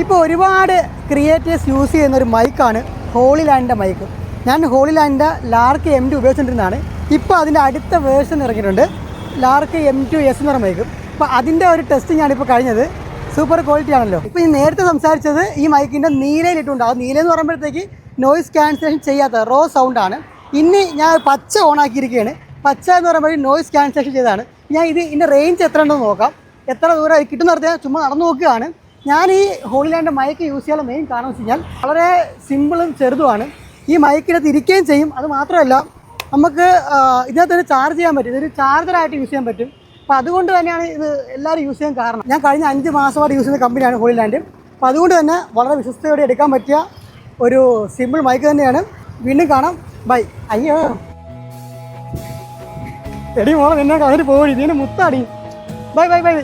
ഇപ്പോൾ ഒരുപാട് creators use ചെയ്യുന്ന ഒരു മൈക്കാണ് ഹോളിലാൻഡിൻ്റെ മൈക്ക്. ഞാൻ ഹോളിലാൻഡിൻ്റെ ലാർക്ക് M2 ഉപയോഗിച്ചുകൊണ്ടിരുന്നതാണ്. ഇപ്പോൾ അതിൻ്റെ അടുത്ത വേർഷൻ ഇറങ്ങിയിട്ടുണ്ട്, ലാർക്ക് M2S എന്ന് പറഞ്ഞ മൈക്ക്. അപ്പോൾ അതിൻ്റെ ഒരു ടെസ്റ്റിംഗ് ആണ് ഇപ്പോൾ കഴിഞ്ഞത്. സൂപ്പർ ക്വാളിറ്റി ആണല്ലോ. ഇപ്പോൾ ഈ നേരത്തെ സംസാരിച്ചത് ഈ മൈക്കിൻ്റെ നീലയിലിട്ടുണ്ട്. ആ നീല എന്ന് പറയുമ്പോഴത്തേക്ക് നോയിസ് ക്യാൻസലേഷൻ ചെയ്യാത്ത റോ സൗണ്ടാണ്. ഇനി ഞാൻ പച്ച ഓണാക്കിയിരിക്കുകയാണ്. പച്ച എന്ന് പറയുമ്പോൾ നോയിസ് ക്യാൻസലേഷൻ ചെയ്തതാണ്. ഞാൻ ഇതിൻ്റെ റേഞ്ച് എത്ര ഉണ്ടെന്ന് നോക്കാം, എത്ര ദൂരം കിട്ടുന്ന പറഞ്ഞാൽ ചുമ്മാ നടന്നു നോക്കുകയാണ്. ഞാൻ ഈ ഹോളിലാൻഡ് മൈക്ക് യൂസ് ചെയ്യാനുള്ള മെയിൻ കാരണം വെച്ച് കഴിഞ്ഞാൽ വളരെ സിമ്പിളും ചെറുതുമാണ്. ഈ മൈക്കിനകത്ത് ഇരിക്കുകയും ചെയ്യും. അത് മാത്രമല്ല നമുക്ക് ഇതിനകത്ത് തന്നെ ചാർജ് ചെയ്യാൻ പറ്റും. ഇതൊരു ചാർജറായിട്ട് യൂസ് ചെയ്യാൻ പറ്റും. അപ്പോൾ അതുകൊണ്ട് തന്നെയാണ് ഇത് എല്ലാവരും യൂസ് ചെയ്യാൻ കാരണം. ഞാൻ കഴിഞ്ഞ 5 മാസമായിട്ട് യൂസ് ചെയ്യുന്ന കമ്പനിയാണ് ഹോളിലാൻഡ്. അപ്പോൾ അതുകൊണ്ട് തന്നെ വളരെ വിശ്വസ്തയോടെ എടുക്കാൻ പറ്റിയ ഒരു സിമ്പിൾ മൈക്ക് തന്നെയാണ്. വീണ്ടും കാണാം. ബൈ. അയ്യോ എടി മോളെ നിന്നെ കയറി പോയി, ഇതിന് മുത്താടി. Bye bye bye.